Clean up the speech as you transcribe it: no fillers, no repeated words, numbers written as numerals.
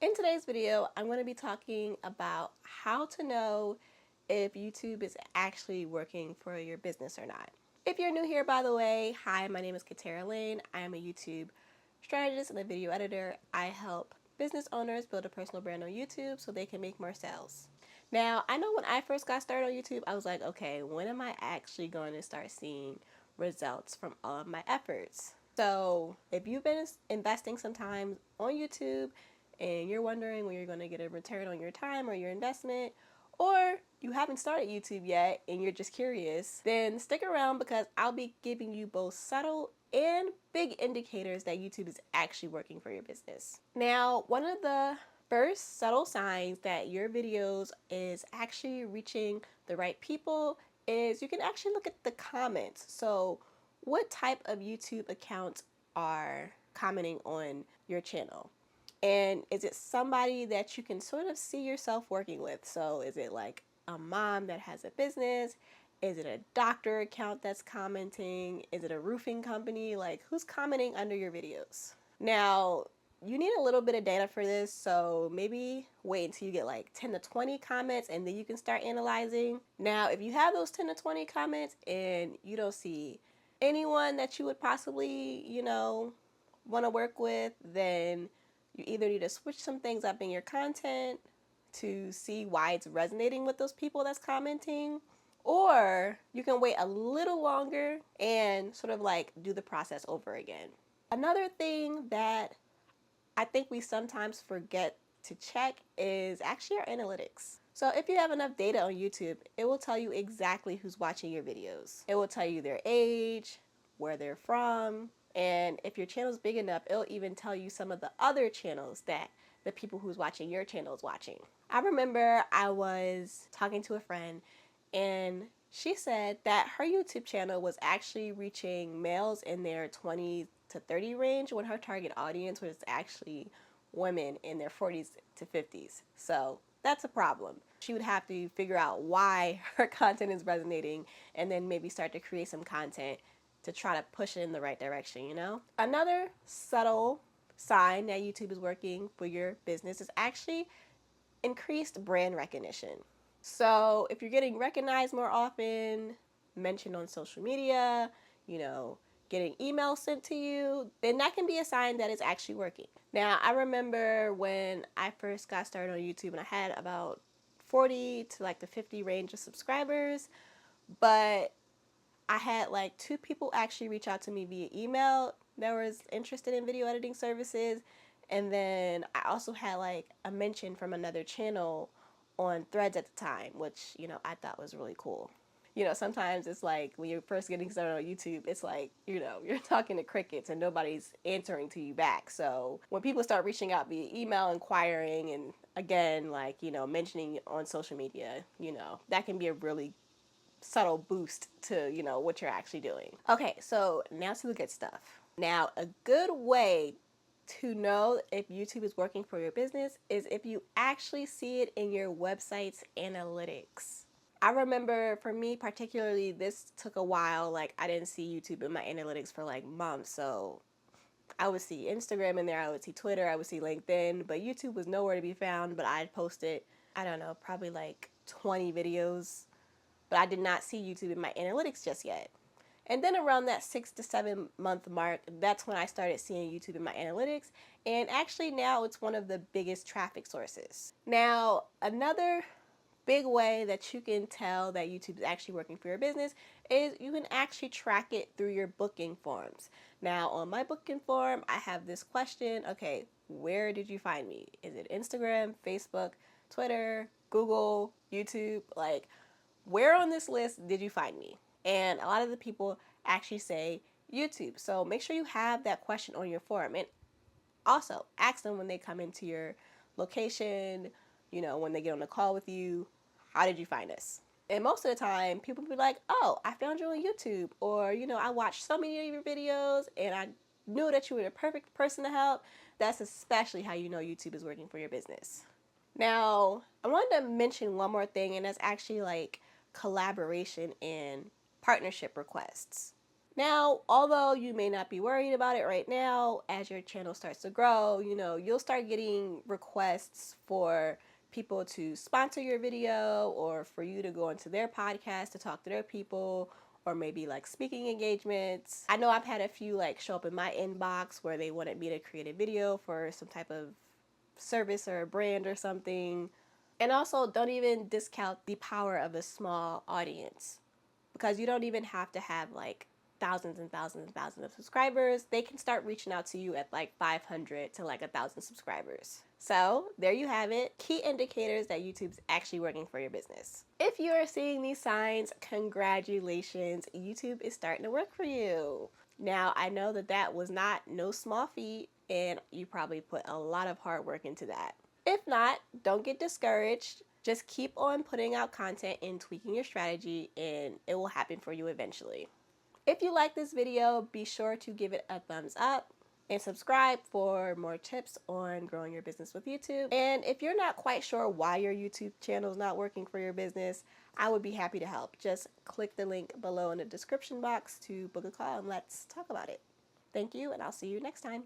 In today's video, I'm going to be talking about how to know if YouTube is actually working for your business or not. If you're new here, by the way, hi, my name is Catara. I am a YouTube strategist and a video editor. I help business owners build a personal brand on YouTube so they can make more sales. Now, I know when I first got started on YouTube, I was like, okay, when am I actually going to start seeing results from all of my efforts? So if you've been investing some time on YouTube and you're wondering when you're going to get a return on your time or your investment, or you haven't started YouTube yet and you're just curious, then stick around because I'll be giving you both subtle and big indicators that YouTube is actually working for your business. Now, one of the first subtle signs that your videos is actually reaching the right people is you can actually look at the comments. So what type of YouTube accounts are commenting on your channel? And is it somebody that you can sort of see yourself working with? So is it like a mom that has a business? Is it a doctor account that's commenting? Is it a roofing company? Like, who's commenting under your videos? Now, you need a little bit of data for this, so maybe wait until you get like 10 to 20 comments and then you can start analyzing. Now, if you have those 10 to 20 comments and you don't see anyone that you would possibly, want to work with, then you either need to switch some things up in your content to see why it's resonating with those people that's commenting, or you can wait a little longer and sort of like do the process over again. Another thing that I think we sometimes forget to check is actually our analytics. So if you have enough data on YouTube, it will tell you exactly who's watching your videos. It will tell you their age, where they're from, and if your channel is big enough, it'll even tell you some of the other channels that the people who's watching your channel is watching. I remember I was talking to a friend and she said that her YouTube channel was actually reaching males in their 20 to 30 range when her target audience was actually women in their 40s to 50s. So that's a problem. She would have to figure out why her content is resonating and then maybe start to create some content to try to push it in the right direction, Another subtle sign that YouTube is working for your business is actually increased brand recognition. So if you're getting recognized more often, mentioned on social media, getting emails sent to you, then that can be a sign that it's actually working. Now, I remember when I first got started on YouTube and I had about 40 to like the 50 range of subscribers, but I had like 2 people actually reach out to me via email that was interested in video editing services. And then I also had like a mention from another channel on Threads at the time, which, I thought was really cool. Sometimes it's like when you're first getting started on YouTube, it's like, you're talking to crickets and nobody's answering to you back. So when people start reaching out via email, inquiring, and again, like, mentioning on social media, that can be a really subtle boost to, what you're actually doing. Okay, so now to the good stuff. Now, a good way to know if YouTube is working for your business is if you actually see it in your website's analytics. I remember for me particularly, this took a while. Like, I didn't see YouTube in my analytics for like months. So I would see Instagram in there, I would see Twitter, I would see LinkedIn, but YouTube was nowhere to be found. But I'd posted, I don't know, probably like 20 videos, but I did not see YouTube in my analytics just yet. And then around that 6 to 7 month mark, that's when I started seeing YouTube in my analytics. And actually now it's one of the biggest traffic sources. Now, another big way that you can tell that YouTube is actually working for your business is you can actually track it through your booking forms. Now, on my booking form, I have this question. Okay, where did you find me? Is it Instagram, Facebook, Twitter, Google, YouTube? Like, where on this list did you find me? And a lot of the people actually say YouTube. So make sure you have that question on your form. And also ask them when they come into your location, when they get on a call with you, how did you find us? And most of the time, people be like, oh, I found you on YouTube. Or, I watched so many of your videos and I knew that you were the perfect person to help. That's especially how you know YouTube is working for your business. Now, I wanted to mention one more thing, and that's actually like collaboration and partnership requests. Now, although you may not be worried about it right now, as your channel starts to grow, you'll start getting requests for people to sponsor your video or for you to go into their podcast to talk to their people, or maybe like speaking engagements. I know I've had a few like show up in my inbox where they wanted me to create a video for some type of service or a brand or something. And also, don't even discount the power of a small audience, because you don't even have to have like thousands and thousands and thousands of subscribers. They can start reaching out to you at like 500 to like 1,000 subscribers. So there you have it. Key indicators that YouTube's actually working for your business. If you are seeing these signs, congratulations, YouTube is starting to work for you. Now, I know that was not no small feat, and you probably put a lot of hard work into that. If not, don't get discouraged. Just keep on putting out content and tweaking your strategy, and it will happen for you eventually. If you like this video, be sure to give it a thumbs up and subscribe for more tips on growing your business with YouTube. And if you're not quite sure why your YouTube channel is not working for your business, I would be happy to help. Just click the link below in the description box to book a call and let's talk about it. Thank you, and I'll see you next time.